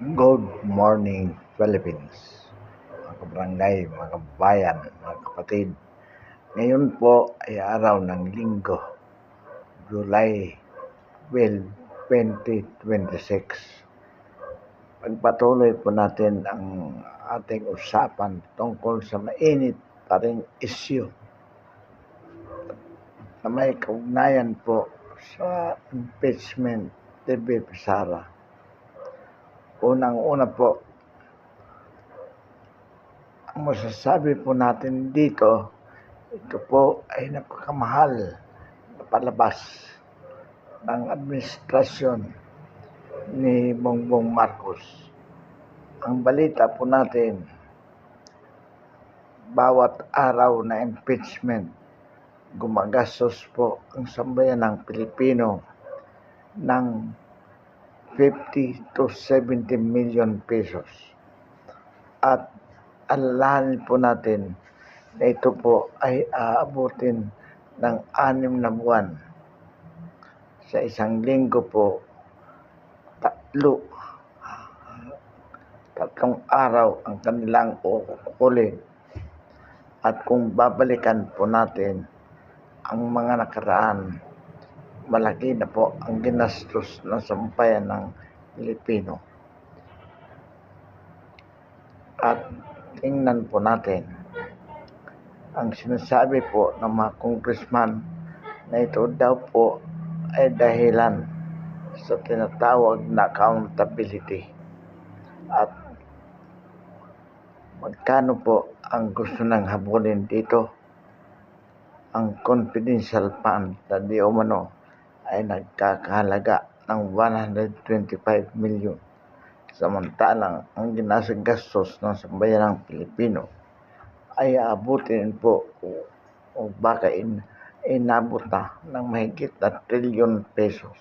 Good morning, Philippines. Mga kabarangay, mga kabayan, mga kapatid. Ngayon po ay araw ng Linggo, July 12, 2026. Pagpatuloy po natin ang ating usapan tungkol sa mainit pa ring issue na may kaugnayan po sa impeachment ni VP Sara. Unang-una po, ang masasabi po natin dito, ito po ay napakamahal na palabas ng administrasyon ni Bongbong Marcos. Ang balita po natin, bawat araw na impeachment, gumagastos po ang sambayan ng Pilipino ng 50 to 70 million pesos. At alalahanin po natin na ito po ay aabutin ng 6 na buwan. Sa isang linggo po, tatlong araw ang kanilang kukukulin. At kung babalikan po natin ang mga nakaraan, malaki na po ang ginastos ng sambayan ng Pilipino. At tingnan po natin ang sinasabi po ng mga congressman na ito daw po ay dahilan sa tinatawag na accountability. At magkano po ang gusto ng habulin dito? Ang confidential fund na di umano ay nagkakahalaga ng 125 million. Samantalang ang ginasagastos ng sambayan ng Pilipino ay aabutin po o baka inabot na ng mahigit na trilyon pesos.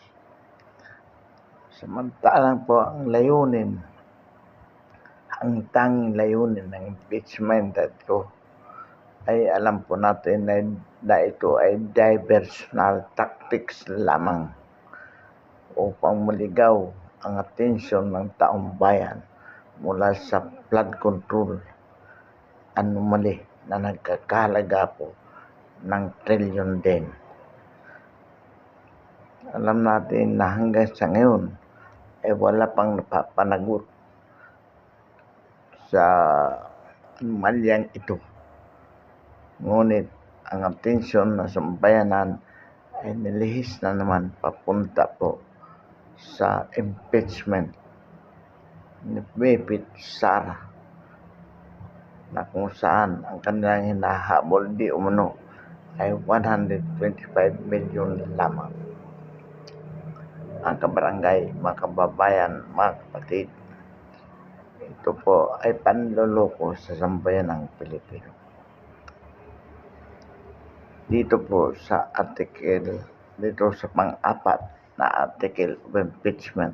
Samantalang po ang layunin, ang tanging layunin ng impeachment ito ay alam po natin na ito ay diversional tactics lamang upang maligaw ang atensyon ng taong bayan mula sa flood control anomaly na nagkakahalaga po ng trilyon din. Alam natin na hanggang sa ngayon ay wala pang napapanagot sa anomalyang ito. Ngunit ang atensyon ng sambayanan ay nilihis na naman papunta po sa impeachment ni VP Sara, na kung saan ang kanilang hinahabol di umano ay 125 million lamang. Ang kabarangay, mga kababayan, mga kapatid, ito po ay panloloko sa sambayan ng Pilipino. Dito po sa article, dito sa pang-apat na article of impeachment,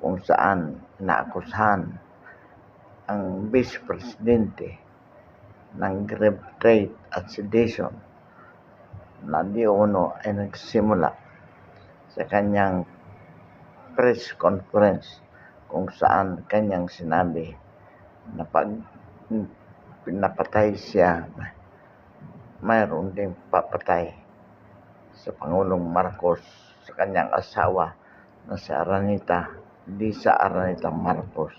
kung saan inaakusahan ang Vice Presidente ng grave trade at sedition na di umano ay nagsimula sa kanyang press conference kung saan kanyang sinabi na pag pinapatay siya, mayroon ding papatay sa Pangulong Marcos sa kanyang asawa na si Lisa Araneta Marcos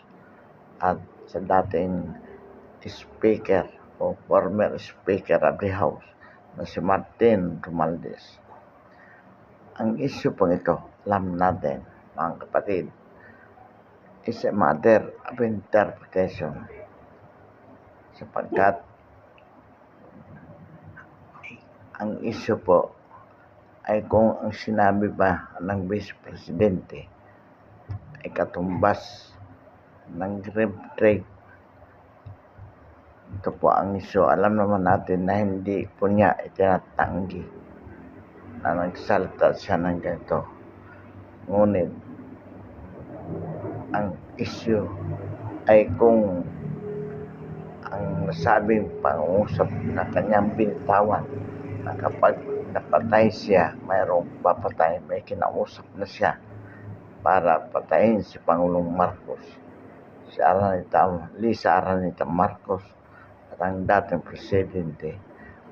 at sa dating speaker o former speaker of the house na si Martin Romualdez. Ang issue po ito, alam natin mga kapatid, is a matter of interpretation sapagkat ang issue po ay kung ang sinabi ba ng Vice Presidente ay katumbas ng grave trade. Ito po ang issue. Alam naman natin na hindi po niya itinatanggi na nagsalita siya ng ganito. Ngunit ang issue ay kung ang nasabing pangungusap na kanyang binitawan na kapag napatay siya, mayroong papatay, may kinausap na siya para patayin si Pangulong Marcos. si Lisa Araneta Marcos at ang dating presidente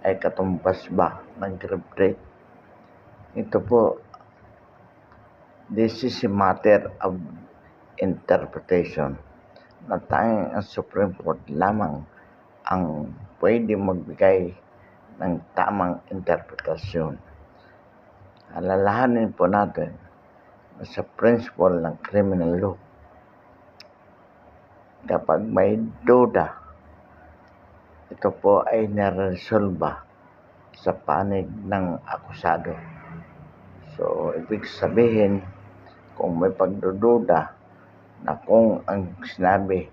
ay katumbas ba ng grave rate? Ito po, this is a matter of interpretation na tanging ang Supreme Court lamang ang pwede magbigay ng tamang interpretasyon. Alalahanin po natin na sa principle ng criminal law, kapag may duda, ito po ay naresolba sa panig ng akusado. So, ibig sabihin, kung may pagdududa na kung ang sinabi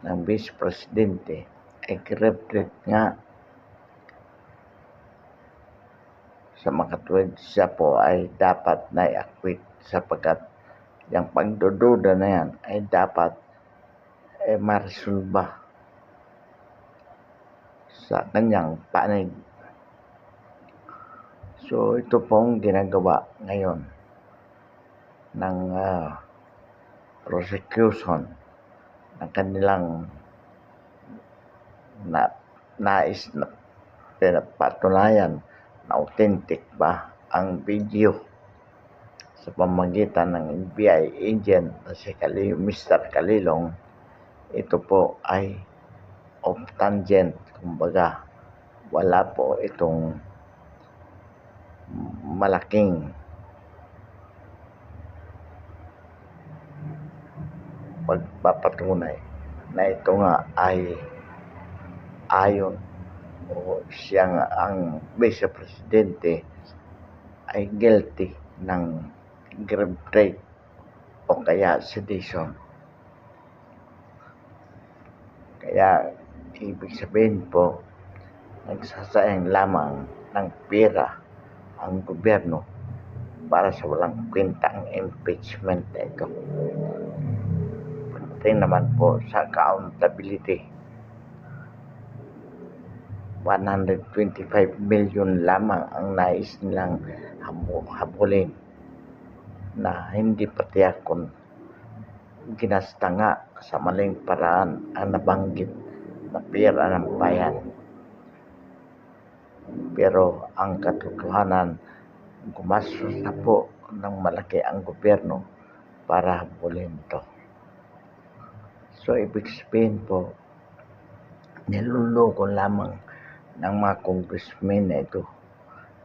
ng Vice Presidente ay grave threat nga, sa makatuwid siya po ay dapat na i-acquit sapagkat yung pagdududa na yan ay dapat maresolba sa kanyang panig. So, ito pong ginagawa ngayon ng prosecution ng kanilang nais na pinapatunayan na authentic ba ang video sa pamamagitan ng NBI agent na si Mr. Calilong. Ito po ay off tangent, kumbaga wala po itong malaking pagpapatunay na ito nga ay ayon o siya nga ang Vice Presidente ay guilty ng grave threat o kaya sedition. Kaya ibig sabihin po, nagsasayang lamang ng pera ang gobyerno para sa walang kwentang impeachment na ito. Pagdating naman po sa accountability, 125 million lamang ang nais nilang habulin na hindi patiyak kung ginasta nga sa maling paraan ang nabanggit na pera ng bayan. Pero ang katotohanan, gumastos na po ng malaki ang gobyerno para habulin ito. So, ibig sabihin po, niluloko lamang ng mga congressmen na ito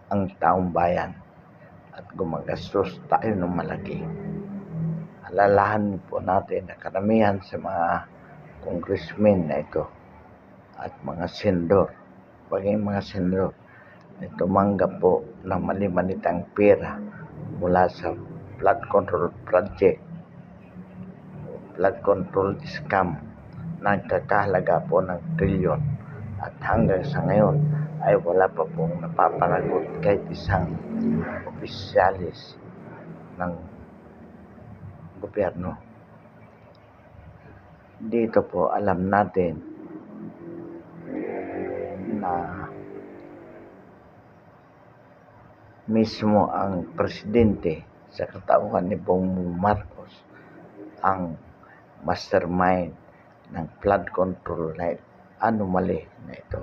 ang taong bayan at gumagastos tayo ng malaki. Alalahanin po natin na karamihan sa mga congressmen na ito at mga senador, bagay mga senador, na tumanggap po ng malimanitang pera mula sa flood control project, flood control scam na nagkakahalaga po ng trilyon at hanggang sa ngayon ay wala pa pong napapanagot kahit isang opisyalis ng gobyerno. Dito po alam natin na mismo ang presidente sa katauhan ni Bongbong Marcos ang mastermind ng flood control na anomaly na ito.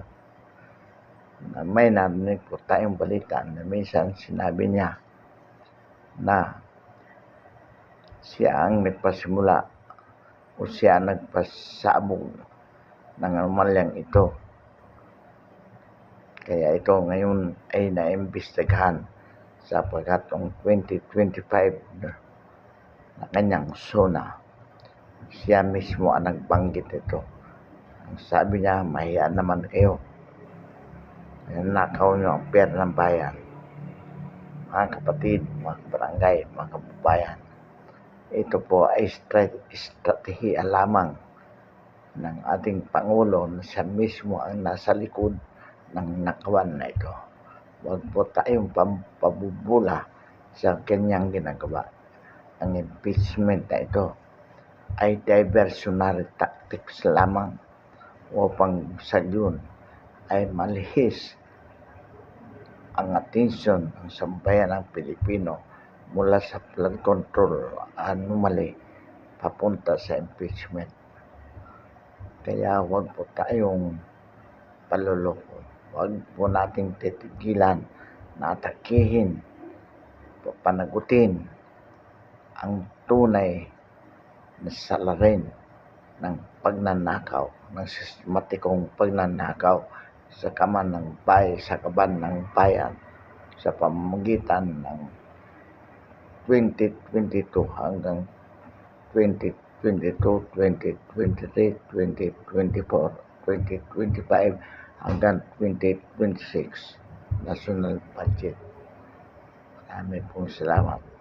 May narinig po tayong balita na minsan sinabi niya na siya ang nagpasimula o siya ang nagpasabog ng anomalyang ito. Kaya ito ngayon ay naimbestigahan sapagkat noong 2025 na kanyang SONA, siya mismo ang nagbanggit ito. Ang sabi niya, mahiya naman kayo. Nakaw niyo ang pera ng bayan. Mga kapatid, mga barangay, mga kababayan, ito po ay strategiya lamang ng ating Pangulo na siya mismo ang nasa likod ng nakawan na ito. Huwag po tayong pabubula sa kanyang ginagawa. Ang impeachment na ito ay diversionary tactics lamang upang sa yun ay malihis ang atensyon ng sambayan ng Pilipino mula sa flood control anomaly papunta sa impeachment. Kaya huwag po tayong paloloko. Huwag po nating titigilan na atakihin, panagutin ang tunay na salarin ng pagnanakaw, ng sistematikong pagnanakaw sa kaban ng bayan sa pamamagitan ng 2022 hanggang 2022, 2023, 2024, 2025 hanggang 2026 National Budget. Maraming pong salamat.